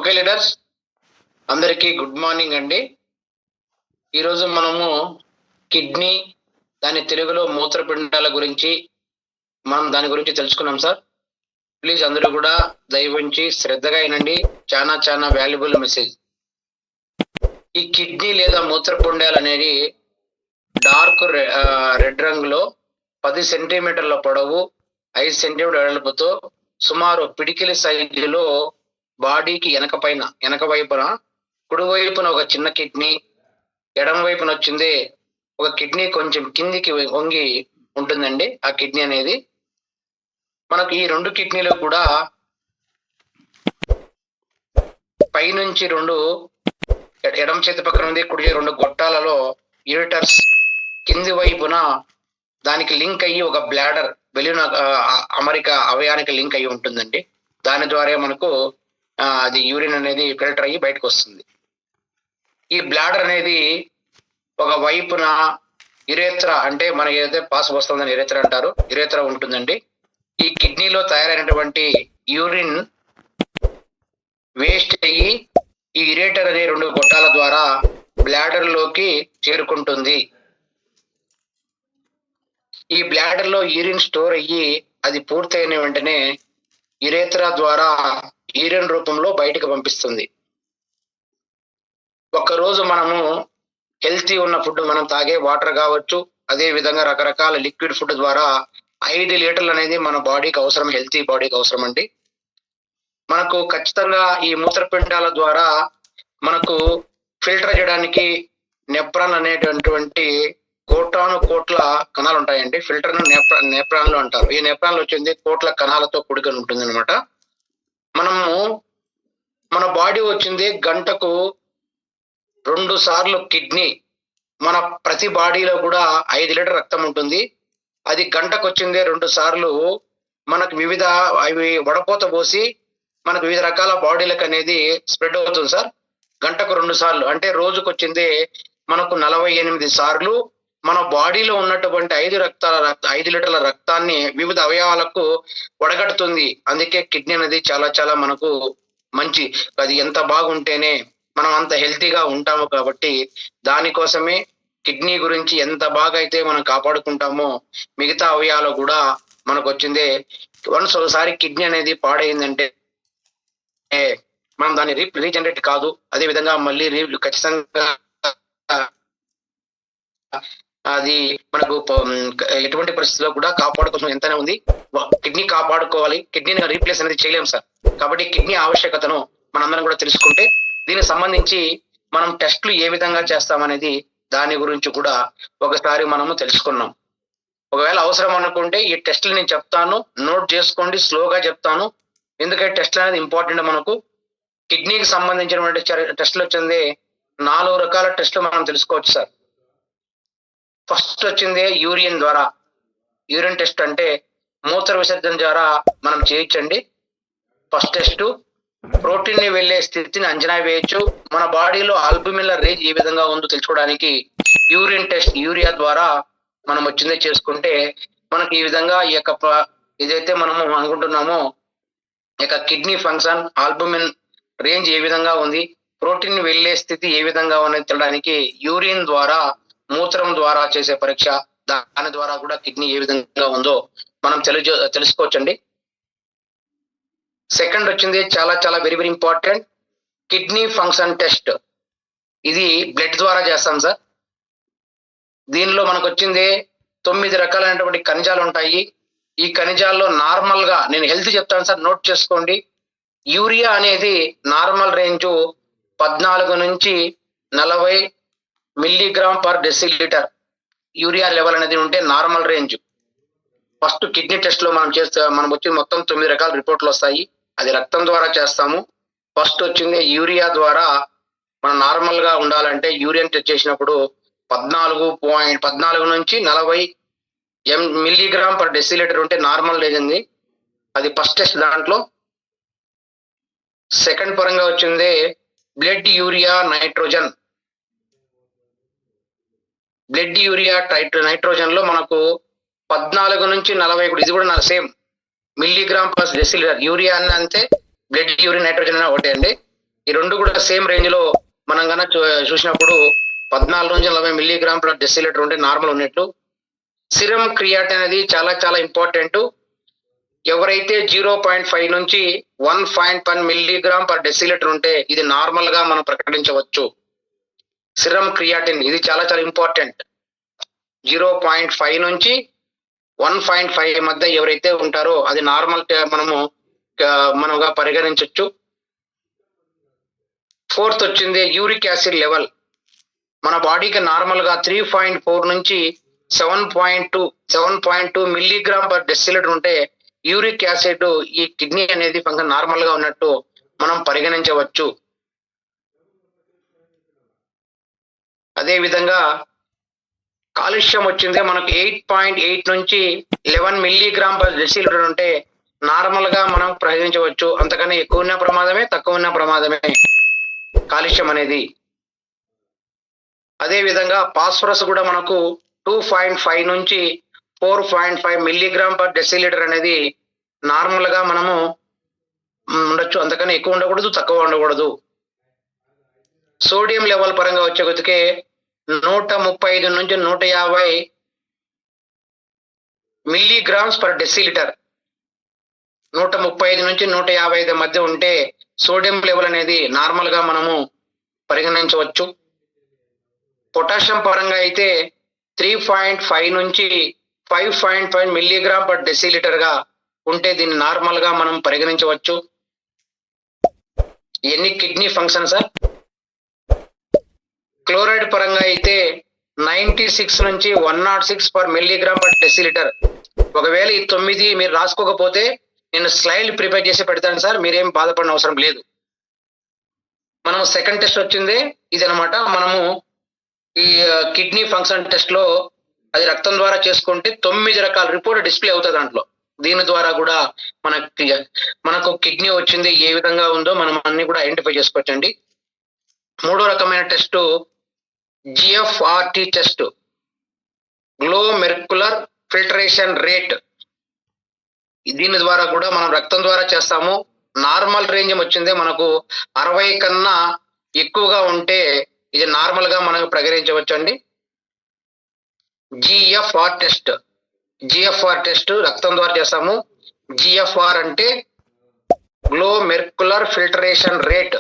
Okay leaders, అందరికీ good morning అండి. ఈరోజు మనము కిడ్నీ, దాని తెలుగులో మూత్రపిండాల గురించి దాని గురించి తెలుసుకున్నాం సార్. ప్లీజ్ అందరూ కూడా దయవుంచి శ్రద్ధగా వినండి. చాలా వాల్యుబుల్ మెసేజ్. ఈ కిడ్నీ లేదా మూత్రపిండాలు అనేది డార్క్ రెడ్ రంగులో 10 సెంటీమీటర్ల పొడవు, 5 సెంటీమీటర్ల వెడల్పుతో సుమారు పిడికిలి సైజులో బాడీకి వెనక వైపున కుడివైపున ఒక చిన్న కిడ్నీ, ఎడమ వైపున వచ్చింది ఒక కిడ్నీ కొంచెం కిందికి వంగి ఉంటుందండి. ఆ కిడ్నీ అనేది మనకు ఈ 2 కిడ్నీలు కూడా పైనుంచి 2 ఎడమ చేతి పక్కన ఉంది, కుడి 2 గొట్టాలలో యూరిటర్స్, కింది వైపున దానికి లింక్ అయ్యి ఒక బ్లాడర్ బెలూన్ అమరిక అవయానికి లింక్ అయ్యి ఉంటుందండి. దాని ద్వారా మనకు అది యూరిన్ అనేది ఫిల్టర్ అయ్యి బయటకు వస్తుంది. ఈ బ్లాడర్ అనేది ఒక వైపున యురేత్రా, అంటే మనకి ఏదైతే పాస్ వస్తుందని యురేత్రా అంటారు, యురేత్రా ఉంటుందండి. ఈ కిడ్నీలో తయారైనటువంటి యూరిన్ వేస్ట్ అయ్యి ఈ యురేటర్ అనే 2 గొట్టాల ద్వారా బ్లాడర్ లోకి చేరుకుంటుంది. ఈ బ్లాడర్ లో యూరిన్ స్టోర్ అయ్యి అది పూర్తయిన వెంటనే యురేత్రా ద్వారా యూరిన్ రూపంలో బయటకు పంపిస్తుంది. ఒక్కరోజు మనము హెల్తీ ఉన్న ఫుడ్, మనం తాగే వాటర్ కావచ్చు, అదే విధంగా రకరకాల లిక్విడ్ ఫుడ్ ద్వారా 5 లీటర్లు అనేది మన బాడీకి అవసరం, హెల్తీ బాడీకి అవసరం అండి. మనకు ఖచ్చితంగా ఈ మూత్రపిండాల ద్వారా మనకు ఫిల్టర్ చేయడానికి నెప్రాన్ అనేటటువంటి కోట్ల కణాలు ఉంటాయండి. ఫిల్టర్ నెప్రాన్లు అంటారు. ఈ నెప్రాన్లు వచ్చింది కోట్ల కణాలతో కూడుకొని ఉంటుంది అనమాట. మన బాడీ వచ్చింది గంటకు 2 సార్లు కిడ్నీ, మన ప్రతి బాడీలో కూడా 5 లీటర్ రక్తం ఉంటుంది. అది గంటకు వచ్చిందే 2 సార్లు మనకు వివిధ అవి వడపోత పోసి మనకు వివిధ రకాల బాడీలకు అనేది స్ప్రెడ్ అవుతుంది సార్. గంటకు 2 సార్లు అంటే రోజుకు వచ్చిందే మనకు 48 సార్లు మన బాడీలో ఉన్నటువంటి 5 లీటర్ల రక్తాన్ని వివిధ అవయవాలకు వడగడుతుంది. అందుకే కిడ్నీ అనేది చాలా మనకు మంచి. అది ఎంత బాగుంటేనే మనం అంత హెల్తీగా ఉంటాము. కాబట్టి దానికోసమే కిడ్నీ గురించి ఎంత బాగా అయితే మనం కాపాడుకుంటామో మిగతా అవయవాలు కూడా మనకు వచ్చిందే. ఒకసారి కిడ్నీ అనేది పాడైందంటే మనం దాన్ని రీజనరేట్ కాదు. అదే విధంగా మళ్ళీ ఖచ్చితంగా అది మనకు ఎటువంటి పరిస్థితుల్లో కూడా కాపాడుకోవడం ఎంతనే ఉంది. కిడ్నీ కాపాడుకోవాలి, కిడ్నీని రీప్లేస్ అనేది చేయలేము సార్. కాబట్టి కిడ్నీ ఆవశ్యకతను మనందరం కూడా తెలుసుకుంటే దీనికి సంబంధించి మనం టెస్టులు ఏ విధంగా చేస్తామనేది దాని గురించి కూడా ఒకసారి మనము తెలుసుకున్నాం. ఒకవేళ అవసరం అనుకుంటే ఈ టెస్టులు నేను చెప్తాను, నోట్ చేసుకోండి, స్లోగా చెప్తాను. ఎందుకంటే టెస్టులు అనేది ఇంపార్టెంట్. మనకు కిడ్నీకి సంబంధించినటువంటి టెస్టులు వచ్చింది 4 రకాల టెస్టులు మనం తెలుసుకోవచ్చు సార్. ఫస్ట్ వచ్చింది యూరిన్ ద్వారా. యూరిన్ టెస్ట్ అంటే మూత్ర విసర్జన ద్వారా మనం చేయొచ్చండి. ఫస్ట్ టెస్ట్ ప్రోటీన్ ని వెళ్లే స్థితిని అంచనా వేయచ్చు. మన బాడీలో ఆల్బుమిన్ రేంజ్ ఏ విధంగా ఉందో తెలుసుకోవడానికి యూరిన్ టెస్ట్, యూరియా ద్వారా మనం వచ్చిందే చేసుకుంటే మనకి ఈ విధంగా ఈ యొక్క ఏదైతే మనము అనుకుంటున్నామో ఇక కిడ్నీ ఫంక్షన్, ఆల్బుమిన్ రేంజ్ ఏ విధంగా ఉంది, ప్రోటీన్ వెళ్లే స్థితి ఏ విధంగా ఉన్నది తెలడానికి యూరిన్ ద్వారా, మూత్రం ద్వారా చేసే పరీక్ష, దాని ద్వారా కూడా కిడ్నీ ఏ విధంగా ఉందో మనం తెలుసుకోవచ్చండి. సెకండ్ వచ్చింది చాలా very important, kidney function test. ఇది బ్లడ్ ద్వారా చేస్తాం సార్. దీనిలో మనకు వచ్చింది 9 రకాలైనటువంటి ఖనిజాలు ఉంటాయి. ఈ ఖనిజాల్లో నార్మల్ గా నేను హెల్త్ చెప్తాను సార్, నోట్ చేసుకోండి. యూరియా అనేది నార్మల్ రేంజ్ 14 నుంచి 40 milligram per decilitre urea level అనేది ఉంటే normal range. First kidney test లో మనం వచ్చి మొత్తం 9 రకాల రిపోర్ట్లు వస్తాయి. అది రక్తం ద్వారా చేస్తాము. ఫస్ట్ వచ్చింది యూరియా ద్వారా. మనం నార్మల్ గా ఉండాలంటే యూరిన్ టెస్ట్ చేసినప్పుడు 14 నుంచి 40 మిల్లీగ్రామ్ పర్ డెసిలీటర్ ఉంటే నార్మల్ రేంజ్ ఉంది. అది ఫస్ట్ టెస్ట్. దాంట్లో సెకండ్ పరంగా వచ్చింది blood urea nitrogen. Blood urea nitrogen లో మనకు 14 నుంచి 40 కూడా, ఇది కూడా same milligram per decilitre. Urea అన్న అంతే, బ్లడ్ యూరియా నైట్రోజన్ అన్న ఒకటే అండి. ఈ రెండు కూడా సేమ్ రేంజ్ లో మనం కనుక చూసినప్పుడు 14 నుంచి 40 మిల్లీగ్రామ్ పర్ డెసిలీటర్ ఉంటే నార్మల్ ఉన్నట్టు. సిరం క్రియాటిన్ అనేది చాలా చాలా ఇంపార్టెంట్. ఎవరైతే 0.5 నుంచి 1.1 మిల్లీగ్రామ్ పర్ డెసిలీటర్ ఉంటే ఇది నార్మల్ గా మనం ప్రకటించవచ్చు. సిరం క్రియాటిన్ ఇది చాలా చాలా ఇంపార్టెంట్. 0.5 నుంచి 1.5 మధ్య ఎవరైతే ఉంటారో అది నార్మల్ మనముగా పరిగణించవచ్చు. ఫోర్త్ వచ్చింది యూరిక్ యాసిడ్ లెవెల్. మన బాడీకి నార్మల్ గా 3.4 నుంచి 7.2 మిల్లీగ్రామ్ పర్ డెసిలీటర్ ఉంటే యూరిక్ యాసిడ్ ఈ కిడ్నీ అనేది ఫంక్షన్ నార్మల్ గా ఉన్నట్టు మనం పరిగణించవచ్చు. అదే విధంగా కాలుష్యం వచ్చింది మనకు 8.8 నుంచి 11 మిల్లీగ్రామ్ పర్ డెసిలీటర్ ఉంటే నార్మల్ గా మనం పరిగణించవచ్చు. అంతకన్నా ఎక్కువ ఉన్న ప్రమాదమే, తక్కువ ఉన్న ప్రమాదమే కాలుష్యం అనేది. అదే విధంగా ఫాస్ఫరస్ కూడా మనకు 2.5 నుంచి 4.5 మిల్లీగ్రామ్ పర్ డెసిలీటర్ అనేది నార్మల్ గా మనము ఉండొచ్చు. అంతకన్నా ఎక్కువ ఉండకూడదు, తక్కువ ఉండకూడదు. సోడియం లెవెల్ పరంగా వచ్చేకొద్దికే 135 నుంచి 150 మిల్లీగ్రామ్స్ పర్ డెసిలీటర్. 135 నుంచి 155 మధ్య ఉంటే సోడియం లెవెల్ అనేది నార్మల్ గా మనము పరిగణించవచ్చు. పొటాషియం పరంగా అయితే 3.5 నుంచి 5.5 మిల్లీగ్రామ్ పర్ డెసిలీటర్ గా ఉంటే దీన్ని నార్మల్ గా మనం పరిగణించవచ్చు. ఎన్ని కిడ్నీ ఫంక్షన్ సార్. క్లోరైడ్ పరంగా అయితే 96 నుంచి 106 పర్ మిల్లీగ్రామ్ పర్ డెసిలీటర్. ఒకవేళ ఈ 9 మీరు రాసుకోకపోతే నేను స్లైడ్ ప్రిపేర్ చేసి పెడతాను సార్, మీరేం బాధపడిన అవసరం లేదు. మనం సెకండ్ టెస్ట్ వచ్చింది ఇది అనమాట. మనము ఈ కిడ్నీ ఫంక్షన్ టెస్ట్ లో అది రక్తం ద్వారా చేసుకుంటే 9 రకాల రిపోర్ట్ డిస్ప్లే అవుతుంది దాంట్లో. దీని ద్వారా కూడా మనకు కిడ్నీ వచ్చింది ఏ విధంగా ఉందో మనం అన్ని కూడా ఐడెంటిఫై చేసుకోవచ్చండి. మూడో రకమైన test GFRT test, glomerular filtration rate. దీని ద్వారా కూడా మనం రక్తం ద్వారా చేస్తాము. నార్మల్ రేంజ్ వచ్చింది మనకు 60 కన్నా ఎక్కువగా ఉంటే ఇది నార్మల్ గా మనకు పరిగణించవచ్చు అండి. GFR టెస్ట్ రక్తం ద్వారా చేస్తాము. GFR అంటే గ్లోమెర్కులర్ ఫిల్టరేషన్ రేట్.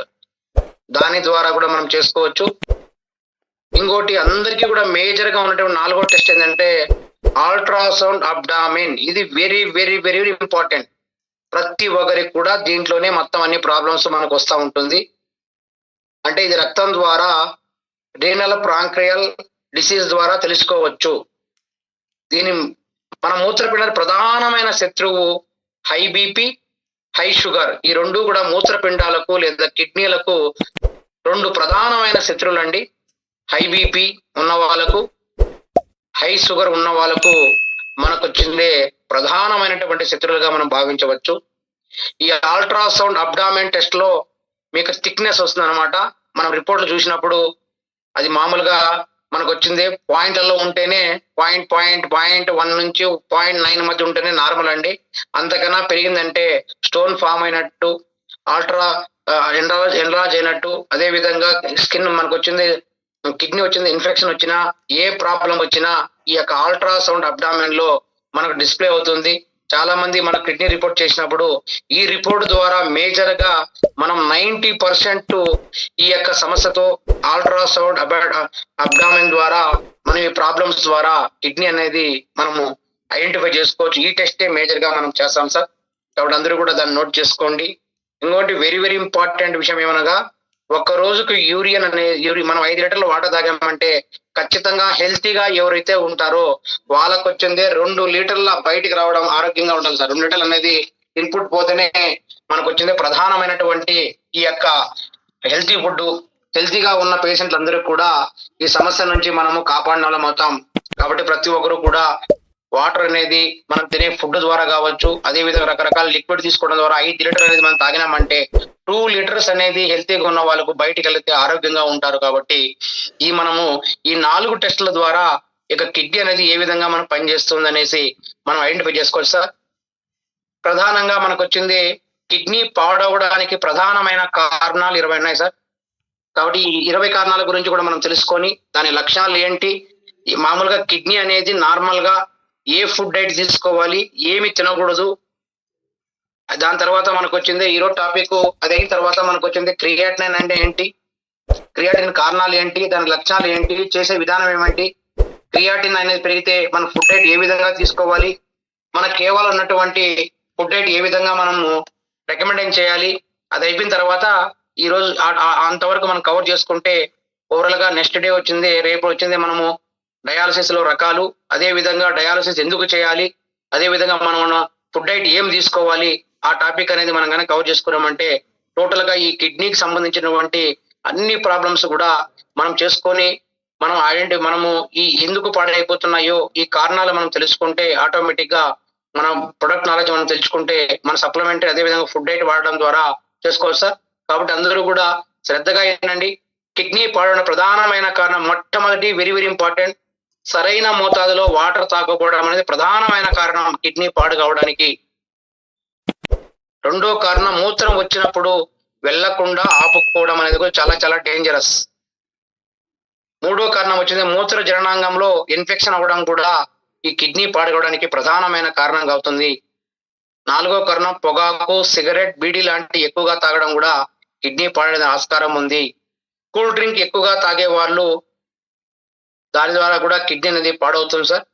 దాని ద్వారా కూడా మనం చేసుకోవచ్చు. ఇంకోటి అందరికీ కూడా మేజర్ గా ఉన్నటువంటి నాలుగో టెస్ట్ ఏంటంటే అల్ట్రాసౌండ్ అబ్డామిన్. ఇది వెరీ వెరీ వెరీ ఇంపార్టెంట్. ప్రతి ఒక్కరికి కూడా దీంట్లోనే మొత్తం అన్ని ప్రాబ్లమ్స్ మనకు వస్తూ ఉంటుంది. అంటే ఇది రక్తం ద్వారా రీనల్ ప్రాంక్రియల్ డిసీజ్ ద్వారా తెలుసుకోవచ్చు. దీని మన మూత్రపిండాల ప్రధానమైన శత్రువు హై బీపీ, హై షుగర్. ఈ రెండు కూడా మూత్రపిండాలకు లేదా కిడ్నీలకు 2 ప్రధానమైన శత్రువులు అండి. హై బీపీ ఉన్న వాళ్ళకు, హై షుగర్ ఉన్న వాళ్ళకు మనకు వచ్చిందే ప్రధానమైనటువంటి శత్రువులుగా మనం భావించవచ్చు. ఈ అల్ట్రాసౌండ్ అబ్డామిన్ టెస్ట్ లో మీకు థిక్నెస్ వస్తుంది అనమాట. మనం రిపోర్ట్లు చూసినప్పుడు అది మామూలుగా మనకు వచ్చింది పాయింట్లలో ఉంటేనే 0.1 నుంచి 0.9 మధ్య ఉంటేనే నార్మల్ అండి. అంతకన్నా పెరిగిందంటే స్టోన్ ఫామ్ అయినట్టు, ఎన్లార్జ్ అయినట్టు. అదే విధంగా స్కిన్ మనకు వచ్చింది, కిడ్నీ వచ్చింది, ఇన్ఫెక్షన్ వచ్చినా, ఏ ప్రాబ్లం వచ్చినా ఈ యొక్క అల్ట్రాసౌండ్ అబ్డామిన్ లో మనకు డిస్ప్లే అవుతుంది. చాలా మంది మన కిడ్నీ రిపోర్ట్ చేసినప్పుడు ఈ రిపోర్ట్ ద్వారా మేజర్ గా మనం 90% ఈ యొక్క సమస్యతో అల్ట్రాసౌండ్ అబ్డామిన్ ద్వారా మనం ఈ ప్రాబ్లమ్స్ ద్వారా కిడ్నీ అనేది మనము ఐడెంటిఫై చేసుకోవచ్చు. ఈ టెస్టే మేజర్ గా మనం చేస్తాం సార్. కాబట్టి అందరూ కూడా దాన్ని నోట్ చేసుకోండి. ఇంకోటి వెరీ వెరీ ఇంపార్టెంట్ విషయం ఏమనగా, ఒక్క రోజుకు మనం 5 లీటర్లు వాటర్ తాగామంటే ఖచ్చితంగా హెల్తీగా ఎవరైతే ఉంటారో వాళ్ళకు వచ్చిందే 2 లీటర్ల బయటికి రావడం ఆరోగ్యంగా ఉంటుంది సార్. 2 లీటర్లు అనేది ఇన్పుట్ పోతేనే మనకు వచ్చిందే ప్రధానమైనటువంటి ఈ యొక్క హెల్తీ ఫుడ్. హెల్తీగా ఉన్న పేషెంట్లు అందరూ కూడా ఈ సమస్య నుంచి మనము కాపాడిన వాళ్ళం అవుతాం. కాబట్టి ప్రతి ఒక్కరు కూడా వాటర్ అనేది మనం తినే ఫుడ్ ద్వారా కావచ్చు, అదే విధంగా రకరకాల లిక్విడ్ తీసుకోవడం ద్వారా 5 లీటర్ అనేది మనం తాగినామంటే 2 లీటర్స్ అనేది హెల్తీగా ఉన్న వాళ్ళకు బయటికి వెళ్తే ఆరోగ్యంగా ఉంటారు. కాబట్టి మనము ఈ 4 టెస్టుల ద్వారా ఇక కిడ్నీ అనేది ఏ విధంగా మనం పనిచేస్తుంది అనేసి మనం ఐడెంటిఫై చేసుకోవచ్చు సార్. ప్రధానంగా మనకు వచ్చింది కిడ్నీ పాడవడానికి ప్రధానమైన కారణాలు 20 ఉన్నాయి సార్. కాబట్టి ఈ 20 కారణాల గురించి కూడా మనం తెలుసుకొని దాని లక్షణాలు ఏంటి, మామూలుగా కిడ్నీ అనేది నార్మల్ గా ఏ ఫుడ్ డైట్ తీసుకోవాలి, ఏమి తినకూడదు, దాని తర్వాత మనకు వచ్చింది ఈరోజు టాపిక్. అదైన తర్వాత మనకు వచ్చింది క్రియాటినిన్ అంటే ఏంటి, క్రియాటిన్ కారణాలు ఏంటి, దాని లక్షణాలు ఏంటి, చేసే విధానం ఏమిటి, క్రియాటిన్ అనేది పెరిగితే మన ఫుడ్ డైట్ ఏ విధంగా తీసుకోవాలి, మనకు కేవలం ఉన్నటువంటి ఫుడ్ డైట్ ఏ విధంగా మనము రికమెండేషన్ చేయాలి. అది అయిపోయిన తర్వాత ఈ రోజు అంతవరకు మనం కవర్ చేసుకుంటే ఓవరాల్ గా నెక్స్ట్ డే వచ్చింది, రేపు వచ్చింది మనము డయాలసిస్ లో రకాలు, అదే విధంగా డయాలసిస్ ఎందుకు చేయాలి, అదే విధంగా మనం ఫుడ్ డైట్ ఏం తీసుకోవాలి, ఆ టాపిక్ అనేది మనం కనుక కవర్ చేసుకున్నామంటే టోటల్ గా ఈ కిడ్నీకి సంబంధించినటువంటి అన్ని ప్రాబ్లమ్స్ కూడా మనం చేసుకొని మనము ఈ ఎందుకు పాడైపోతున్నాయో ఈ కారణాలు మనం తెలుసుకుంటే ఆటోమేటిక్ గా మనం ప్రొడక్ట్ నాలెడ్జ్ మనం తెలుసుకుంటే మన సప్లిమెంటరీ అదే విధంగా ఫుడ్ డైట్ వాడడం ద్వారా చేసుకోవచ్చు సార్. కాబట్టి అందరూ కూడా శ్రద్ధగా ఏంటండి, కిడ్నీ పాడడం ప్రధానమైన కారణం మొట్టమొదటి వెరీ వెరీ ఇంపార్టెంట్, సరైన మోతాదులో వాటర్ తాగకపోవడం అనేది ప్రధానమైన కారణం కిడ్నీ పాడు కావడానికి. రెండో కారణం మూత్రం వచ్చినప్పుడు వెళ్లకుండా ఆపుకోవడం అనేది కూడా చాలా చాలా డేంజరస్. మూడో కారణం వచ్చింది మూత్ర జననాంగంలో ఇన్ఫెక్షన్ అవ్వడం కూడా ఈ కిడ్నీ పాడవడానికి ప్రధానమైన కారణంగా అవుతుంది. నాలుగో కారణం పొగాకు, సిగరెట్, బీడీ లాంటి ఎక్కువగా తాగడం కూడా కిడ్నీ పాడడానికి ఆస్కారం ఉంది. కూల్ డ్రింక్ ఎక్కువగా తాగే వాళ్ళు దాని ద్వారా కూడా కిడ్నీ అనేది పాడవుతుంది సార్.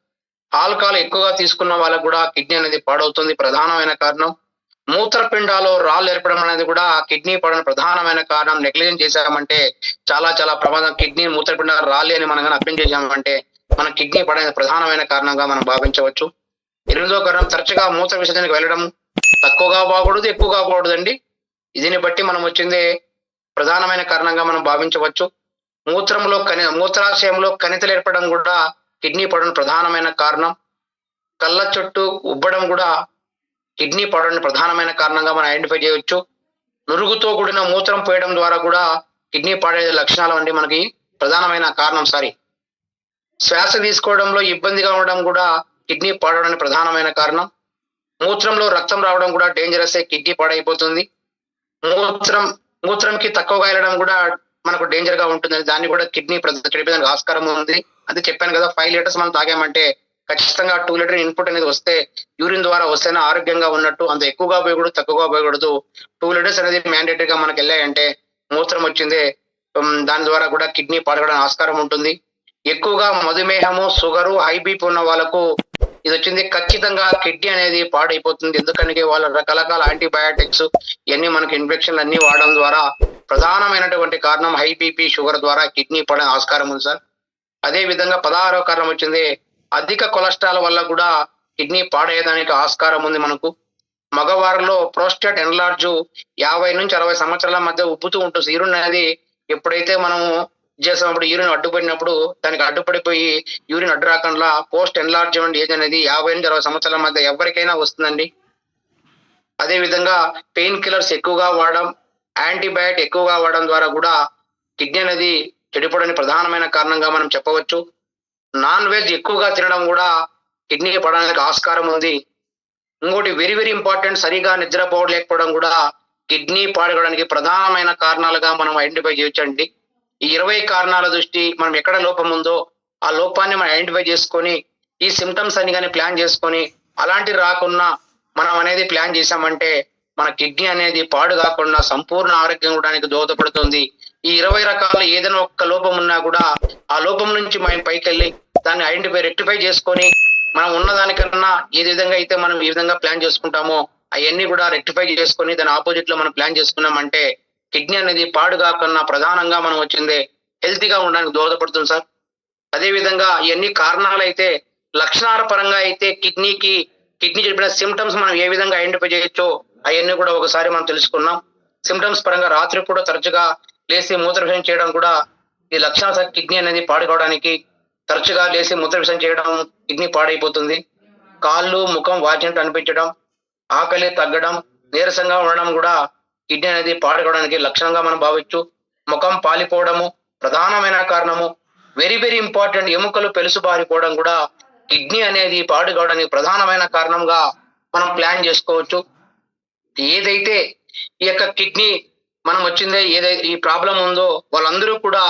ఆల్కహాల్ ఎక్కువగా తీసుకున్న వాళ్ళకు కూడా కిడ్నీ అనేది పాడవుతుంది, ప్రధానమైన కారణం. మూత్రపిండాలో రాళ్ళు ఏర్పడడం అనేది కూడా కిడ్నీ పాడడానికి ప్రధానమైన కారణం. నెగ్లిజెన్స్ చేశామంటే చాలా చాలా ప్రమాదం. కిడ్నీ మూత్రపిండాలు రాళ్ళు అని మనం అర్థం చేశామంటే మన కిడ్నీ పడడానికి ప్రధానమైన కారణంగా మనం భావించవచ్చు. ఎనిమిదో కారణం తరచుగా మూత్ర విసర్జనకు వెళ్ళడం, తక్కువగా బాగూడదు ఎక్కువగా బాగూడదండి. దీన్ని బట్టి మనం వచ్చింది ప్రధానమైన కారణంగా మనం భావించవచ్చు. మూత్రాశయంలో కణితలు ఏర్పడడం కూడా కిడ్నీ పడడం ప్రధానమైన కారణం. కళ్ళ చుట్టూ ఉబ్బడం కూడా కిడ్నీ పడడానికి ప్రధానమైన కారణంగా మనం ఐడెంటిఫై చేయవచ్చు. నురుగుతో కూడిన మూత్రం పోయడం ద్వారా కూడా కిడ్నీ పాడే లక్షణాలు అంటే మనకి ప్రధానమైన కారణం. శ్వాస తీసుకోవడంలో ఇబ్బందిగా ఉండడం కూడా కిడ్నీ పాడడానికి ప్రధానమైన కారణం. మూత్రంలో రక్తం రావడం కూడా డేంజరస్, కిడ్నీ పాడైపోతుంది. మూత్రంకి తక్కువగా వెళ్ళడం కూడా మనకు డేంజర్ గా ఉంటుంది, దాన్ని కూడా కిడ్నీ చెడిపోయడానికి ఆస్కారం ఉంది. అదే చెప్పాను కదా, 5 లీటర్స్ మనం తాగామంటే ఖచ్చితంగా 2 లీటర్ ఇన్పుట్ అనేది వస్తే యూరిన్ ద్వారా వస్తేనే ఆరోగ్యంగా ఉన్నట్టు. అంత ఎక్కువగా పోయకూడదు, తక్కువగా పోయకూడదు. 2 లీటర్స్ అనేది మ్యాండేటరీగా మనకి వెళ్ళాయంటే మూత్రం వచ్చింది, దాని ద్వారా కూడా కిడ్నీ పాడడానికి ఆస్కారం ఉంటుంది. ఎక్కువగా మధుమేహము, షుగరు, హై బీపీ ఉన్న వాళ్ళకు ఇది వచ్చింది ఖచ్చితంగా కిడ్నీ అనేది పాడైపోతుంది. ఎందుకంటే వాళ్ళ రకరకాల యాంటీబయాటిక్స్ ఇవన్నీ మనకి ఇన్ఫెక్షన్లు అన్ని వాడడం ద్వారా ప్రధానమైనటువంటి కారణం హై బీపీ, షుగర్ ద్వారా కిడ్నీ పడే ఆస్కారం ఉంది సార్. అదే విధంగా 16వ కారణం వచ్చింది అధిక కొలెస్ట్రాల్ వల్ల కూడా కిడ్నీ పాడేయడానికి ఆస్కారం ఉంది మనకు. మగవారిలో ప్రోస్టేట్ ఎన్లార్జ్ 50 నుంచి 60 సంవత్సరాల మధ్య ఉబ్బుతూ ఉంటుంది. యూరిన్ అనేది ఎప్పుడైతే మనము చేసినప్పుడు యూరిన్ అడ్డుపడినప్పుడు దానికి అడ్డుపడిపోయి యూరిన్ అడ్డు రాకుండా పోస్ట్ ఎన్లార్జ్మెంట్ ఏజ్ అనేది 50 నుంచి 60 సంవత్సరాల మధ్య ఎవరికైనా వస్తుందండి. అదే విధంగా పెయిన్ కిల్లర్స్ ఎక్కువగా వాడడం, యాంటీబయాటిక్ ఎక్కువగా వాడడం ద్వారా కూడా కిడ్నీ అనేది చెడిపోవడానికి ప్రధానమైన కారణంగా మనం చెప్పవచ్చు. నాన్ వెజ్ ఎక్కువగా తినడం కూడా కిడ్నీ పడడానికి ఆస్కారం ఉంది. ఇంకోటి వెరీ వెరీ ఇంపార్టెంట్, సరిగా నిద్రపోలేకపోవడం కూడా కిడ్నీ పాడడానికి ప్రధానమైన కారణాలుగా మనం ఐడెంటిఫై చేయొచ్చండి. ఈ 20 కారణాల దృష్టి మనం ఎక్కడ లోపం ఉందో ఆ లోపాన్ని మనం ఐడెంటిఫై చేసుకొని ఈ సిమ్టమ్స్ అని కానీ ప్లాన్ చేసుకొని అలాంటి రాకుండా మనం అనేది ప్లాన్ చేశామంటే మన కిడ్నీ అనేది పాడు కాకుండా సంపూర్ణ ఆరోగ్యం ఉండడానికి దోహదపడుతుంది. ఈ 20 రకాల ఏదైనా ఒక్క లోపం ఉన్నా కూడా ఆ లోపం నుంచి మనం పైకి వెళ్ళి దాన్ని ఐడెంటిఫై రెక్టిఫై చేసుకొని మనం ఉన్నదానికన్నా ఏ విధంగా అయితే మనం ఈ విధంగా ప్లాన్ చేసుకుంటామో అవన్నీ కూడా రెక్టిఫై చేసుకొని దాని ఆపోజిట్ లో మనం ప్లాన్ చేసుకున్నామంటే కిడ్నీ అనేది పాడు కాకుండా ప్రధానంగా మనం వచ్చింది హెల్తీగా ఉండడానికి దోహదపడుతుంది సార్. అదే విధంగా ఇవన్నీ కారణాలు అయితే లక్షణాల పరంగా అయితే కిడ్నీ చెప్పిన సిమ్టమ్స్ మనం ఏ విధంగా ఐడెంటిఫై చేయొచ్చో అవన్నీ కూడా ఒకసారి మనం తెలుసుకున్నాం. సిమ్టమ్స్ పరంగా రాత్రిపూట తరచుగా లేచి మూత్ర విసర్జన చేయడం కూడా ఈ లక్షణాలు. కిడ్నీ అనేది పాడు కావడానికి తరచుగా లేచి మూత్ర విసర్జన చేయడం కిడ్నీ పాడైపోతుంది. కాళ్ళు ముఖం వాచినట్టు అనిపించడం, ఆకలి తగ్గడం, నీరసంగా ఉండడం కూడా కిడ్నీ అనేది పాడుకోవడానికి లక్షణంగా మనం భావించు. ముఖం పాలిపోవడము ప్రధానమైన కారణము. వెరీ వెరీ ఇంపార్టెంట్, ఎముకలు పెలుసుబారిపోవడం కూడా కిడ్నీ అనేది పాడు కావడానికి ప్రధానమైన కారణంగా మనం ప్లాన్ చేసుకోవచ్చు. ఏదైతే ఈ యొక్క కిడ్నీ మనం వచ్చిందే ఏదైతే ఈ ప్రాబ్లం ఉందో వాళ్ళందరూ కూడా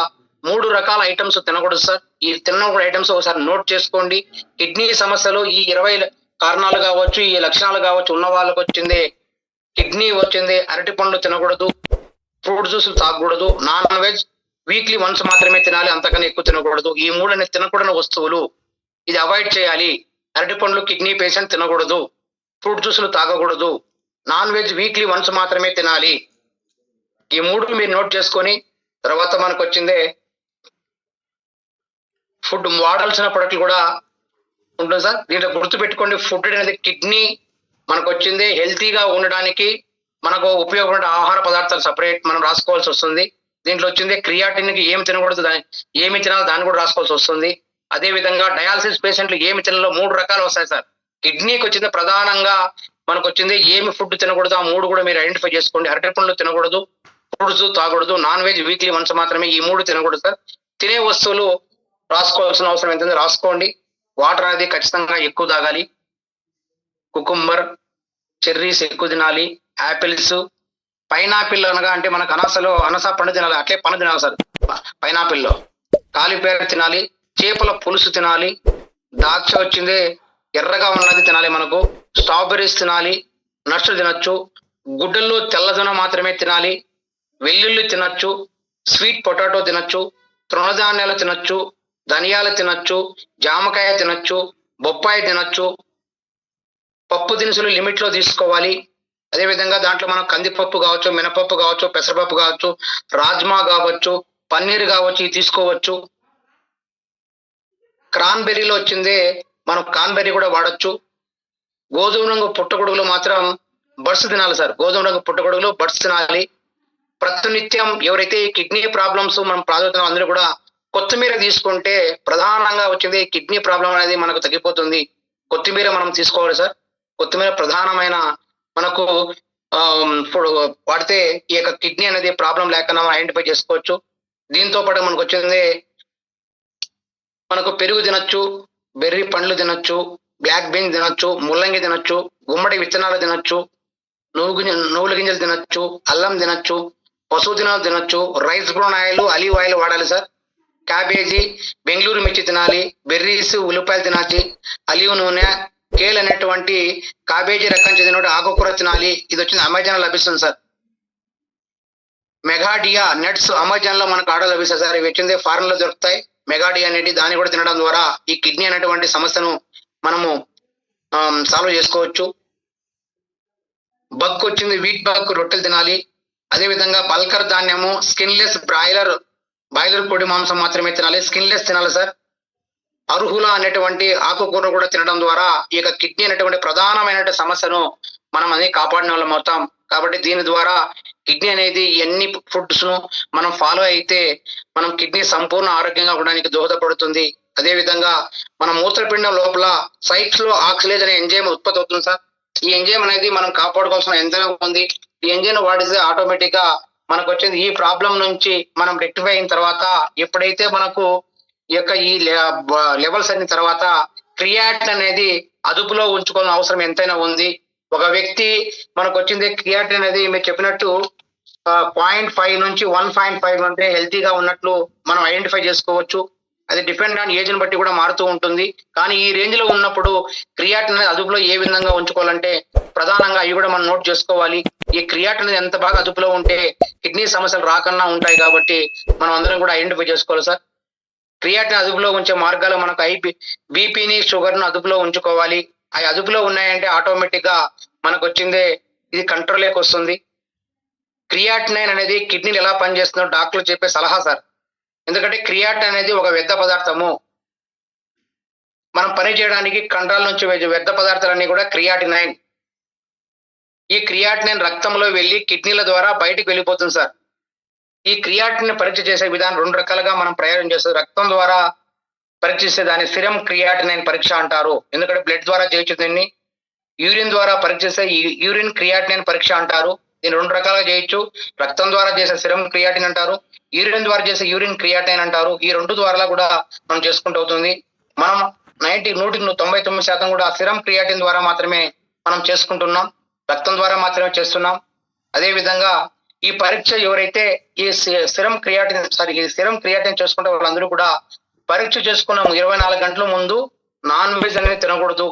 3 రకాల ఐటమ్స్ తినకూడదు సార్. ఈ తినకూడదు ఐటమ్స్ ఒకసారి నోట్ చేసుకోండి. కిడ్నీ సమస్యలు ఈ 20 కారణాలు కావచ్చు, ఈ లక్షణాలు కావచ్చు ఉన్న వాళ్ళకి వచ్చింది కిడ్నీ వచ్చింది. అరటి పండ్లు తినకూడదు, ఫ్రూట్ జ్యూసులు తాగకూడదు, నాన్ వెజ్ వీక్లీ వన్స్ మాత్రమే తినాలి, అంతకన్నా ఎక్కువ తినకూడదు. ఈ 3 అనేది తినకూడని వస్తువులు, ఇది అవాయిడ్ చేయాలి. అరటి పండ్లు కిడ్నీ పేషెంట్ తినకూడదు, ఫ్రూట్ జ్యూసులు తాగకూడదు, నాన్ వెజ్ వీక్లీ వన్స్ మాత్రమే తినాలి. ఈ 3 మీరు నోట్ చేసుకొని తర్వాత మనకు వచ్చిందే ఫుడ్ వాడాల్సిన ప్రొడక్ట్లు కూడా ఉంటుంది సార్. దీంట్లో గుర్తుపెట్టుకోండి, ఫుడ్ అనేది కిడ్నీ మనకు వచ్చింది హెల్తీగా ఉండడానికి మనకు ఉపయోగపడే ఆహార పదార్థాలు సపరేట్ మనం రాసుకోవాల్సి వస్తుంది. దీంట్లో వచ్చింది క్రియాటిన్కి ఏమి తినకూడదు, ఏమి తినాలో దాన్ని కూడా రాసుకోవాల్సి వస్తుంది. అదే విధంగా డయాలసిస్ పేషెంట్లు ఏమి తినాలో 3 రకాలు వస్తాయి సార్. కిడ్నీకి వచ్చింది ప్రధానంగా మనకు వచ్చింది ఏమి ఫుడ్ తినకూడదు, ఆ 3 కూడా మీరు ఐడెంటిఫై చేసుకోండి. అరటి పండ్లు తినకూడదు, ఫ్రూట్స్ తాగకూడదు, నాన్ వెజ్ వీక్లీ వన్స్ మాత్రమే, ఈ 3 తినకూడదు సార్. తినే వస్తువులు రాసుకోవాల్సిన అవసరం ఎంత రాసుకోండి. వాటర్ అనేది ఖచ్చితంగా ఎక్కువ తాగాలి. కుకుంబర్, చెర్రీస్ ఎక్కువ తినాలి. యాపిల్స్, పైనాపిల్ అనగా అంటే మనకు అనాస పండు తినాలి, అట్లే పండు తినాలి సార్. పైనాపిల్లో కాలిఫ్లవర్ తినాలి, చేపల పులుసు తినాలి, ద్రాక్ష వచ్చింది ఎర్రగా ఉన్నది తినాలి, మనకు స్ట్రాబెర్రీస్ తినాలి, నట్స్ తినొచ్చు, గుడ్డల్లో తెల్లదనం మాత్రమే తినాలి, వెల్లుల్లి తినొచ్చు, స్వీట్ పొటాటో తినొచ్చు, తృణధాన్యాలు తినొచ్చు, ధనియాలు తినొచ్చు, జామకాయ తినొచ్చు, బొప్పాయి తినొచ్చు. పప్పు దినుసులు లిమిట్ లో తీసుకోవాలి. అదేవిధంగా దాంట్లో మనం కందిపప్పు కావచ్చు, మినపప్పు కావచ్చు, పెసరపప్పు కావచ్చు, రాజ్మా కావచ్చు, పన్నీర్ కావచ్చు, ఇది తీసుకోవచ్చు. క్రాన్బెర్రీలో వచ్చిందే మనం క్రాన్బెర్రీ కూడా వాడచ్చు. గోధుమ రంగు పుట్టగొడుగులు మాత్రం బడ్స్ తినాలి సార్. గోధుమ రంగు పుట్టగొడుగులు బడ్స్ తినాలి. ప్రతినిత్యం ఎవరైతే కిడ్నీ ప్రాబ్లమ్స్ మనం ప్రాధాన్యత అందరూ కూడా కొత్తిమీర తీసుకుంటే ప్రధానంగా వచ్చింది కిడ్నీ ప్రాబ్లం అనేది మనకు తగ్గిపోతుంది. కొత్తిమీర మనం తీసుకోవాలి సార్. కొత్తిమీర ప్రధానమైన మనకు వాడితే ఈ యొక్క కిడ్నీ అనేది ప్రాబ్లం లేకుండా మనం ఐడెంటిఫై చేసుకోవచ్చు. దీంతో పాటు మనకు వచ్చింది మనకు పెరుగు తినొచ్చు, బెర్రీ పండ్లు తినొచ్చు, బ్లాక్ బీన్స్ తినొచ్చు, ముల్లంగి తినొచ్చు, గుమ్మడి విత్తనాలు తినొచ్చు, నువ్వుల గింజలు తినొచ్చు, అల్లం తినొచ్చు, పశువు దినాలు తినొచ్చు, rice brown oil, alive oil వాడాలి సార్. క్యాబేజీ, బెంగళూరు మిర్చి తినాలి, బెర్రీస్, ఉల్లిపాయలు తినాలి, అలివ్ నూనె, కేల్ అనేటువంటి కాబేజీ రకం చెందిన ఆకుకూర తినాలి. ఇది వచ్చింది అమెజాన్ లో లభిస్తుంది సార్. మెగాడియా నట్స్ అమెజాన్ లో మనకు ఆర్డర్ లభిస్తాయి సార్. ఇవి వచ్చింది ఫారెన్ లో దొరుకుతాయి. మెగాడియా అనేది దాన్ని కూడా తినడం ద్వారా ఈ కిడ్నీ అనేటువంటి సమస్యను మనము సాల్వ్ చేసుకోవచ్చు. బక్ వచ్చింది వీట్ బక్ రొట్టెలు తినాలి. అదేవిధంగా పల్కర్ ధాన్యము, స్కిన్లెస్ బాయిలర్ పొడి మాంసం మాత్రమే తినాలి, స్కిన్లెస్ తినాలి సార్. అర్హుల అనేటువంటి ఆకుకూర కూడా తినడం ద్వారా ఈ యొక్క కిడ్నీ అనేటువంటి ప్రధానమైన సమస్యను మనం అనేది కాపాడిన వాళ్ళం అవుతాం. కాబట్టి దీని ద్వారా కిడ్నీ అనేది ఎన్ని ఫుడ్స్ ను మనం ఫాలో అయితే మనం కిడ్నీ సంపూర్ణ ఆరోగ్యంగా ఉండడానికి దోహదపడుతుంది. అదే విధంగా మన మూత్రపిండం లోపల సైట్స్ లో ఆక్సిలేజ్ అనే ఎంజైమ్ ఉత్పత్తి అవుతుంది సార్. ఈ ఎంజైమ్ అనేది మనం కాపాడుకోవాల్సిన ఎంజైమ్ ఉంది. ఈ ఎంజైమ్ వాడితే ఆటోమేటిక్ గా మనకు వచ్చింది ఈ ప్రాబ్లం నుంచి మనం రెక్టిఫై అయిన తర్వాత ఎప్పుడైతే మనకు ఈ యొక్క ఈ లెవెల్స్ అయిన తర్వాత క్రియాటిన్ అనేది అదుపులో ఉంచుకోవాల్సిన అవసరం ఎంతైనా ఉంది. ఒక వ్యక్తి మనకు వచ్చింది క్రియాటిన్ అనేది మీరు చెప్పినట్టు 0.5 నుంచి 1.5 అంటే హెల్తీగా ఉన్నట్లు మనం ఐడెంటిఫై చేసుకోవచ్చు. అది డిపెండ్ ఆన్ ఏజ్ ని బట్టి కూడా మారుతూ ఉంటుంది. కానీ ఈ రేంజ్ లో ఉన్నప్పుడు క్రియాటిన్ అనేది అదుపులో ఏ విధంగా ఉంచుకోవాలంటే ప్రధానంగా అవి కూడా మనం నోట్ చేసుకోవాలి. ఈ క్రియాటిన్ అనేది ఎంత బాగా అదుపులో ఉంటే కిడ్నీ సమస్యలు రాకుండా ఉంటాయి. కాబట్టి మనం అందరం కూడా ఐడెంటిఫై చేసుకోవాలి సార్. క్రియాటిన్ అదుపులో ఉంచే మార్గాలు మనకు బీపీని, షుగర్ ను అదుపులో ఉంచుకోవాలి. అవి అదుపులో ఉన్నాయంటే ఆటోమేటిక్ గా మనకు వచ్చిందే ఇది కంట్రోల్లోకి వస్తుంది. క్రియాటినైన్ అనేది కిడ్నీలు ఎలా పనిచేస్తుందో డాక్టర్లు చెప్పే సలహా సార్. ఎందుకంటే క్రియాటిన్ అనేది ఒక వ్యర్థ పదార్థము. మనం పని చేయడానికి కండరాల నుంచి వ్యర్థ పదార్థాలన్నీ కూడా క్రియాటినైన్. ఈ క్రియాటినైన్ రక్తంలో వెళ్ళి కిడ్నీల ద్వారా బయటకు వెళ్ళిపోతుంది సార్. ఈ క్రియాటిన్ పరీక్ష చేసే విధానం 2 రకాలుగా మనం ప్రయోగం చేస్తాం. రక్తం ద్వారా పరీక్షిస్తే దాన్ని సిరం క్రియాటినైన్ పరీక్ష అంటారు. ఎందుకంటే బ్లడ్ ద్వారా చేయొచ్చు. దీన్ని యూరిన్ ద్వారా పరీక్షిస్తే యూరిన్ క్రియాటినైన్ పరీక్ష అంటారు. దీన్ని 2 రకాలుగా చేయొచ్చు. రక్తం ద్వారా చేసే సిరం క్రియాటిన్ అంటారు, యూరిన్ ద్వారా చేసే యూరిన్ క్రియాటిన్ అంటారు. ఈ 2 ద్వారా కూడా మనం చేసుకుంటూ అవుతుంది. మనం 100% కూడా సిరం క్రియాటిన్ ద్వారా మాత్రమే మనం చేసుకుంటున్నాం. రక్తం ద్వారా మాత్రమే చేస్తున్నాం. అదే విధంగా ఈ పరీక్ష ఎవరైతే ఈ సిరం క్రియాటిన్ చేసుకుంటే వాళ్ళందరూ కూడా పరీక్ష చేసుకున్నాము 24 గంటల ముందు నాన్ వెజ్ అనేది తినకూడదు.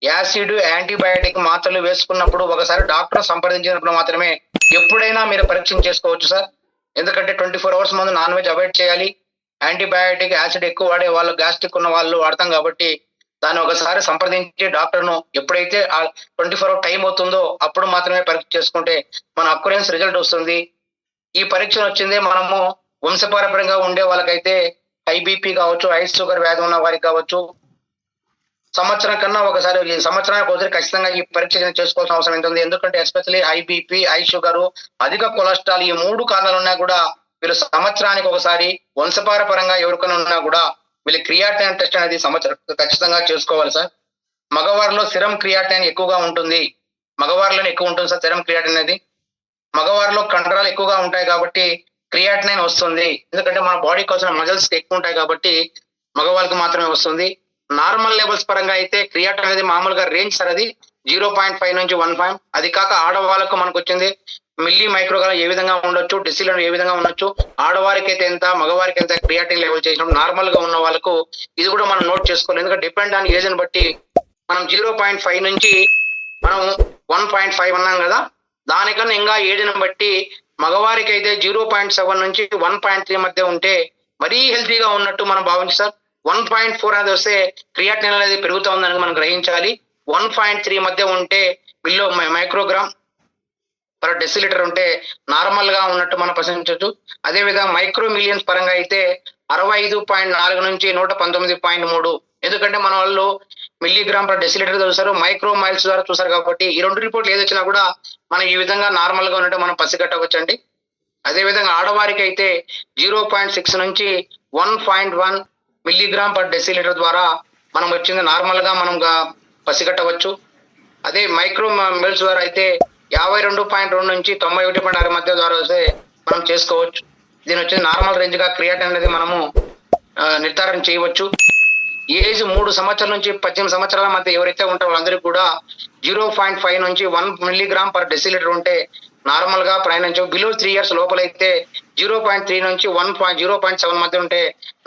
యాసిడ్ యాంటీబయాటిక్ మాత్రలు వేసుకున్నప్పుడు ఒకసారి డాక్టర్ సంప్రదించినప్పుడు మాత్రమే ఎప్పుడైనా మీరు పరీక్ష చేసుకోవచ్చు సార్. ఎందుకంటే 24 అవర్స్ ముందు నాన్ వెజ్ అవాయిడ్ చేయాలి. యాంటీబయాటిక్ యాసిడ్ ఎక్కువ వాడే వాళ్ళు, గ్యాస్ట్రిక్ ఉన్న వాళ్ళు వాడతాం కాబట్టి దాన్ని ఒకసారి సంప్రదించి డాక్టర్ను ఎప్పుడైతే 24 అవర్ టైం అవుతుందో అప్పుడు మాత్రమే పరీక్ష చేసుకుంటే మన అక్యురెన్స్ రిజల్ట్ వస్తుంది. ఈ పరీక్ష వచ్చిందే మనము వంశపారంపర్యంగా ఉండే వాళ్ళకైతే హై బీపీ కావచ్చు, హై షుగర్ వ్యాధి ఉన్న వారికి కావచ్చు, సంవత్సరం కన్నా ఒకసారి సంవత్సరానికి ఒకసారి ఖచ్చితంగా ఈ పరీక్ష చేసుకోవాల్సిన అవసరం ఉంటుంది. ఎందుకంటే especially high BP, high sugar, అధిక కొలెస్ట్రాల్ ఈ 3 కారణాలు ఉన్నా కూడా వీళ్ళు సంవత్సరానికి ఒకసారి వంశపారపరంగా ఎవరికైనా ఉన్నా కూడా వీళ్ళు క్రియాటిన్ టెస్ట్ అనేది సంవత్సరం ఖచ్చితంగా చేసుకోవాలి సార్. మగవారిలో సిరం క్రియాటిన్ ఎక్కువగా ఉంటుంది. మగవారిలోనే ఎక్కువ ఉంటుంది సార్ సిరం క్రియాటిన్ అనేది. మగవారిలో కండరాలు ఎక్కువగా ఉంటాయి కాబట్టి క్రియాటిన్ వస్తుంది. ఎందుకంటే మన బాడీకి కావాల్సిన మజిల్స్ ఎక్కువ ఉంటాయి కాబట్టి మగవాళ్ళకి మాత్రమే వస్తుంది. నార్మల్ లెవెల్స్ పరంగా అయితే క్రియాటిన్ అనేది మామూలుగా రేంజ్ సార్, అది 0.5 నుంచి 1. అది కాక ఆడవాళ్ళకు మనకు వచ్చింది మిల్లీ మైక్రోగ్రామ్ ఏ విధంగా ఉండొచ్చు, డెసిలీటర్ ఏ విధంగా ఉండొచ్చు, ఆడవారికి అయితే ఎంత, మగవారికి ఎంత క్రియాటిన్ లెవెల్ చేసినప్పుడు నార్మల్ గా ఉన్న వాళ్ళకు ఇది కూడా మనం నోట్ చేసుకోవాలి. ఎందుకంటే డిపెండ్ ఆన్ ఏజ్ ని బట్టి మనం 0.5 నుంచి మనం 1.5 అన్నాం కదా, దానికన్నా ఇంకా ఏజ్ని బట్టి మగవారికి అయితే 0.7 నుంచి 1.3 మధ్య ఉంటే మరీ హెల్తీగా ఉన్నట్టు మనం భావించాలి. 1.4 అనేది వస్తే క్రియాటిన్ అనేది పెరుగుతా ఉందని మనం గ్రహించాలి. 1.3 మధ్య ఉంటే బిలో మైక్రోగ్రామ్ పర్ డెసిలీటర్ ఉంటే నార్మల్ గా ఉన్నట్టు మనం ప్రశ్నించవచ్చు. అదే విధంగా మైక్రో మిలియన్స్ పరంగా అయితే 65.4 నుంచి 119.3. ఎందుకంటే మన వాళ్ళు మిల్లీగ్రామ్ పర్ డెసిలీటర్ చూసారు, మైక్రో మైల్స్ ద్వారా చూసారు కాబట్టి ఈ 2 రిపోర్ట్లు ఏది వచ్చినా కూడా మనం ఈ విధంగా నార్మల్ గా ఉన్నట్టు మనం పసిగట్టవచ్చండి. అదే విధంగా ఆడవారికి అయితే 0.6 నుంచి 1.1 మిల్లీగ్రామ్ పర్ డెసిలీటర్ ద్వారా మనం వచ్చింది నార్మల్ గా మనం పసిగట్టవచ్చు. అదే మైక్రో మైల్స్ ద్వారా అయితే 52.2 నుంచి 91.6 మధ్య ద్వారా వస్తే మనం చేసుకోవచ్చు. దీని వచ్చి నార్మల్ రేంజ్ గా క్రియాటిన్ అనేది మనము నిర్ధారణ చేయవచ్చు. ఏజ్ 3 సంవత్సరాల నుంచి 18 సంవత్సరాల మధ్య ఎవరైతే ఉంటారో వాళ్ళందరికీ కూడా 0.5 నుంచి 1 మిల్లీగ్రామ్ పర్ డెసిలీటర్ ఉంటే నార్మల్ గా ప్రయాణించవు. బిలో 3 ఇయర్స్ లోపలైతే 0.3 నుంచి 0.7 మధ్య ఉంటే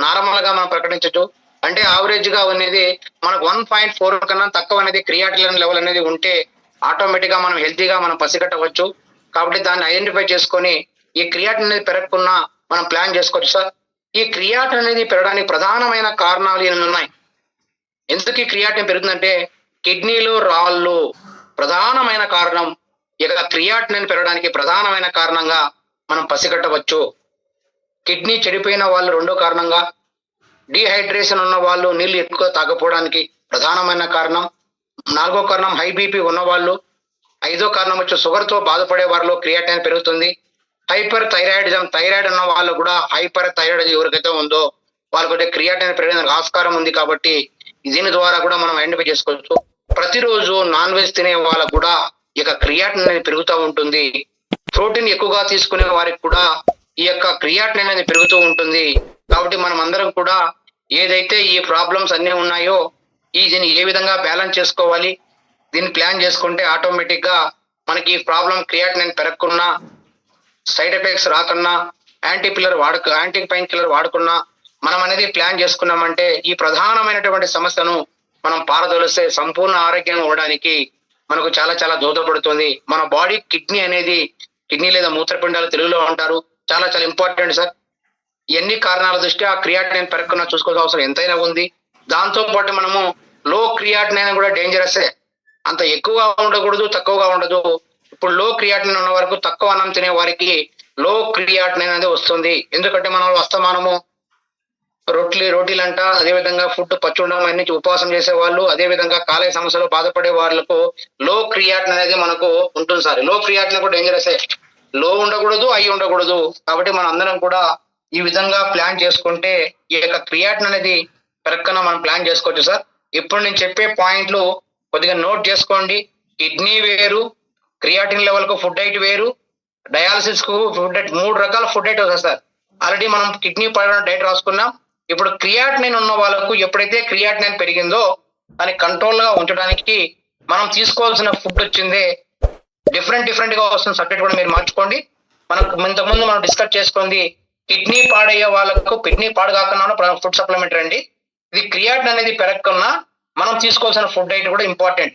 నార్మల్ గా మనం ప్రకటించవచ్చు. అంటే యావరేజ్ గా అనేది మనకు 1.4 కన్నా తక్కువ అనేది క్రియాటిన్ లెవెల్ అనేది ఉంటే ఆటోమేటిక్ గా మనం హెల్తీగా మనం పసిగట్టవచ్చు. కాబట్టి దాన్ని ఐడెంటిఫై చేసుకొని ఈ క్రియాటిన్ అనేది పెరగకుండా మనం ప్లాన్ చేసుకోవచ్చు సార్. ఈ క్రియాటిన్ అనేది పెరగడానికి ప్రధానమైన కారణాలు ఏమి ఉన్నాయి? ఎందుకు ఈ క్రియాటిన్ పెరుగుతుందంటే కిడ్నీలో రాళ్ళు ప్రధానమైన కారణం. ఇక క్రియాటిన్ పెరగడానికి ప్రధానమైన కారణంగా మనం పసిగట్టవచ్చు. కిడ్నీ చెడిపోయిన వాళ్ళు రెండో కారణంగా, డిహైడ్రేషన్ ఉన్న వాళ్ళు నీళ్లు ఎక్కువ తాగపోవడానికి ప్రధానమైన కారణం, 4వ కారణం హై బీపీ ఉన్న వాళ్ళు, 5వ కారణం వచ్చి షుగర్ తో బాధపడే వారిలో క్రియాటిన్ పెరుగుతుంది. హైపర్ థైరాయిడిజం, థైరాయిడ్ ఉన్న వాళ్ళు కూడా హైపర్ థైరాయిడిజం ఎవరికైతే ఉందో వాళ్ళకి క్రియాటిన్ పెరగడానికి ఆస్కారం ఉంది. కాబట్టి దీని ద్వారా కూడా మనం ఐడెంటిఫై చేసుకోవచ్చు. ప్రతిరోజు నాన్ వెజ్ తినే వాళ్ళకు కూడా ఇక క్రియాటిన్ అనేది పెరుగుతూ ఉంటుంది. ప్రోటీన్ ఎక్కువగా తీసుకునే వారికి కూడా ఈ యొక్క క్రియాటిన్ అనేది పెరుగుతూ ఉంటుంది. కాబట్టి మనం అందరం కూడా ఏదైతే ఈ ప్రాబ్లమ్స్ అన్ని ఉన్నాయో దీన్ని ఏ విధంగా బ్యాలెన్స్ చేసుకోవాలి, దీన్ని ప్లాన్ చేసుకుంటే ఆటోమేటిక్ గా మనకి ఈ ప్రాబ్లం క్రియాటిన్ పెరగకుండా, సైడ్ ఎఫెక్ట్స్ రాకుండా, యాంటీ పైన్ కిల్లర్ వాడుకున్నా మనం అనేది ప్లాన్ చేసుకున్నామంటే ఈ ప్రధానమైనటువంటి సమస్యను మనం పారదోలిస్తే సంపూర్ణ ఆరోగ్యం అవ్వడానికి మనకు చాలా చాలా దోహదపడుతుంది. మన బాడీ కిడ్నీ లేదా మూత్రపిండాలు తెలుగులో అంటారు, చాలా చాలా ఇంపార్టెంట్ సార్. ఎన్ని కారణాల దృష్ట్యా క్రియాటిన్ పెరగకుండా చూసుకోవాల్సిన అవసరం ఎంతైనా ఉంది. దాంతో పాటు మనము లో క్రియాటిన్ కూడా డేంజరసే. అంత ఎక్కువగా ఉండకూడదు, తక్కువగా ఉండదు. ఇప్పుడు లో క్రియాటిన్ ఉన్న వరకు, తక్కువ అన్నం తినే వారికి లో క్రియాటిన్ అనేది వస్తుంది. ఎందుకంటే మనం వస్తమానము రోటీలంట, అదేవిధంగా ఫుడ్ పచ్చుండం అన్ని ఉపవాసం చేసే వాళ్ళు, అదే విధంగా కాలేయ సమస్యలు బాధపడే వాళ్ళకు లో క్రియాటిన్ అనేది మనకు ఉంటుంది సార్. లో క్రియాటిన్ కూడా డేంజరసే, లో ఉండకూడదు, హై ఉండకూడదు. కాబట్టి మనం అందరం కూడా ఈ విధంగా ప్లాన్ చేసుకుంటే ఈ యొక్క క్రియాటిన్ అనేది పెరగకుండా మనం ప్లాన్ చేసుకోవచ్చు సార్. ఇప్పుడు నేను చెప్పే పాయింట్లు కొద్దిగా నోట్ చేసుకోండి. కిడ్నీ వేరు, క్రియాటిన్ లెవెల్ కు ఫుడ్ డైట్ వేరు, డయాలసిస్ కు ఫుడ్ డైట్, 3 రకాల ఫుడ్ డైట్ వస్తుంది సార్. ఆల్రెడీ మనం కిడ్నీ పైన డైట్ రాసుకున్నాం. ఇప్పుడు క్రియాటిన్ ఉన్న వాళ్ళకు ఎప్పుడైతే క్రియాటిన్ పెరిగిందో దాన్ని కంట్రోల్ గా ఉంచడానికి మనం తీసుకోవాల్సిన ఫుడ్ వచ్చిందే డిఫరెంట్ గా వస్తుంది. సబ్జెక్ట్ కూడా మీరు మార్చుకోండి. ఇంతకుముందు మనం డిస్కస్ చేసుకుంది కిడ్నీ పాడయ్యే వాళ్ళకు కిడ్నీ పాడు కాకుండా ఫుడ్ సప్లిమెంటరీ అండి. ఇది క్రియాటిన్ అనేది పెరగకున్నా మనం తీసుకోవాల్సిన ఫుడ్ డైట్ కూడా ఇంపార్టెంట్.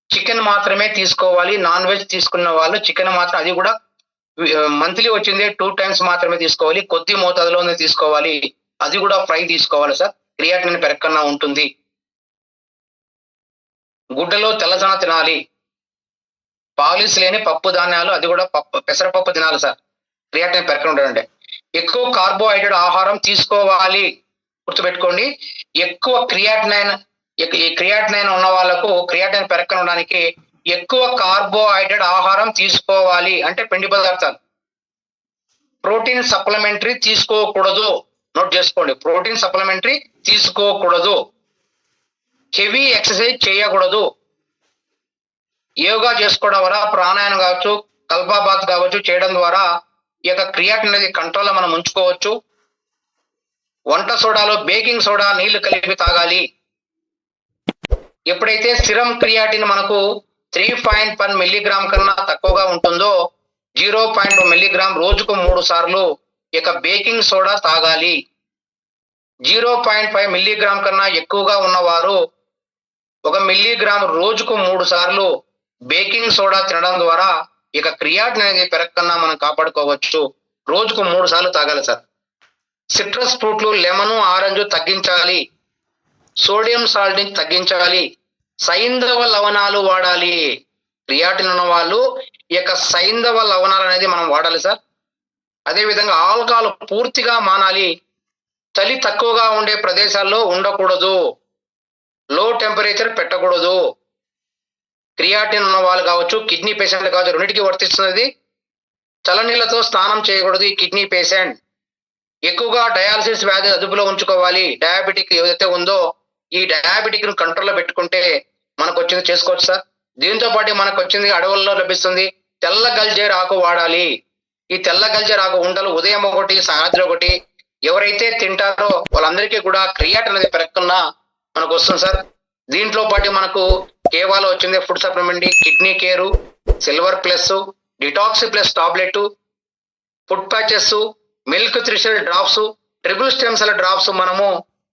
చికెన్ మాత్రమే తీసుకోవాలి. నాన్ వెజ్ తీసుకున్న వాళ్ళు చికెన్ మాత్రం, అది కూడా మంత్లీ వచ్చింది 2 times మాత్రమే తీసుకోవాలి. కొద్ది మోతాదులోనే తీసుకోవాలి. అది కూడా ఫ్రై తీసుకోవాలి సార్. క్రియాటిన్ పెరగకుండా ఉంటుంది. గుడ్డలో తెల్లదన తినాలి. పాలిస్ లేని పప్పు ధాన్యాలు, అది కూడా పెసరపప్పు తినాలి సార్. క్రియాటిన్ పెరగకుండా ఉండండి. ఎక్కువ కార్బోహైడ్రేట్ ఆహారం తీసుకోవాలి. గుర్తుపెట్టుకోండి, ఎక్కువ క్రియాటినైన్ ఉన్న వాళ్ళకు క్రియాటిన్ పెరగడానికి ఎక్కువ కార్బోహైడ్రేట్ ఆహారం తీసుకోవాలి. అంటే పిండి పదార్థాలు. ప్రోటీన్ సప్లిమెంటరీ తీసుకోకూడదు. నోట్ చేసుకోండి, ప్రోటీన్ సప్లిమెంటరీ తీసుకోకూడదు. హెవీ ఎక్సర్సైజ్ చేయకూడదు. యోగా చేసుకోవడం వల్ల, ప్రాణాయామం కావచ్చు, కల్పాబాత్ కావచ్చు చేయడం ద్వారా ఈ యొక్క క్రియాటిన్ అనేది కంట్రోల్లో మనం ఉంచుకోవచ్చు. వంట సోడాలో బేకింగ్ సోడా నీళ్లు కలిపి తాగాలి. ఎప్పుడైతే సిరం క్రియాటిన్ మనకు 3.1 mg కన్నా తక్కువగా ఉంటుందో 0.1 mg రోజుకు 3 సార్లు ఇక బేకింగ్ సోడా తాగాలి. 0.5 mg కన్నా ఎక్కువగా ఉన్నవారు 1 mg రోజుకు 3 సార్లు బేకింగ్ సోడా తినడం ద్వారా ఇక క్రియాటిన్ అనేది పెరగకుండా మనం కాపాడుకోవచ్చు. రోజుకు 3 సార్లు తాగాలి సార్. సిట్రస్ ఫ్రూట్లు, లెమన్, ఆరెంజ్ తగ్గించాలి. సోడియం సాల్ట్ తగ్గించాలి. సైంధవ లవణాలు వాడాలి. క్రియాటిన్ ఉన్న వాళ్ళు ఈ యొక్క సైంధవ లవణాలు అనేది మనం వాడాలి సార్. అదేవిధంగా ఆల్కహాల్ పూర్తిగా మానాలి. చలి తక్కువగా ఉండే ప్రదేశాల్లో ఉండకూడదు. లో టెంపరేచర్ పెట్టకూడదు. క్రియాటిన్ ఉన్న వాళ్ళు కావచ్చు, కిడ్నీ పేషెంట్లు కావచ్చు, రెండింటికి వర్తిస్తున్నది. చల్లనీళ్ళతో స్నానం చేయకూడదు ఈ కిడ్నీ పేషెంట్. ఎక్కువగా డయాలసిస్ వ్యాధి అదుపులో ఉంచుకోవాలి. డయాబెటిక్ ఏదైతే ఉందో ఈ డయాబెటిక్ ను కంట్రోల్లో పెట్టుకుంటే మనకు వచ్చింది చేసుకోవచ్చు సార్. దీంతో పాటు మనకు వచ్చింది అడవుల్లో లభిస్తుంది తెల్ల గల్జేరు ఆకు వాడాలి. ఈ తెల్ల గల్జేరు ఆకు ఉండలు ఉదయం ఒకటి, సాయంత్రం ఒకటి ఎవరైతే తింటారో వాళ్ళందరికీ కూడా క్రియాటిన్ అనేది పెరగకుండా మనకు వస్తుంది సార్. దీంట్లో పాటు మనకు కేవాలో వచ్చింది food supplement, kidney care, silver plus, detox plus tablet, food patches, milk thistle drops, triple stem cell drops మనము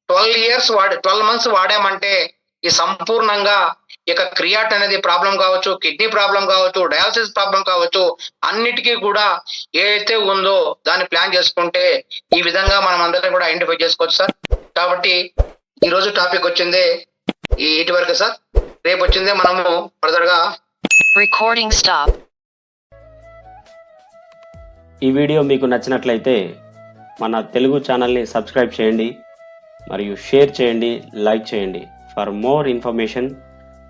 12 months వాడామంటే ఈ సంపూర్ణంగా ఇక క్రియాటిన్ అనేది ప్రాబ్లం కావచ్చు, కిడ్నీ ప్రాబ్లం కావచ్చు, డయాలసిస్ ప్రాబ్లం కావచ్చు, అన్నిటికీ కూడా ఏదైతే ఉందో దాన్ని ప్లాన్ చేసుకుంటే ఈ విధంగా మనం అందరం కూడా ఐడెంటిఫై చేసుకోవచ్చు సార్. కాబట్టి ఈ రోజు టాపిక్ వచ్చిందే ఇటు వరకు సార్. రేపు వచ్చిందే మనము ఫర్దర్ గా రికార్డింగ్ స్టాప్. ఈ వీడియో మీకు నచ్చినట్లయితే మన తెలుగు ఛానల్ని సబ్స్క్రైబ్ చేయండి మరియు షేర్ చేయండి, లైక్ చేయండి. For more information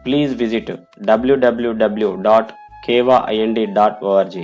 please visit www.kevaind.org.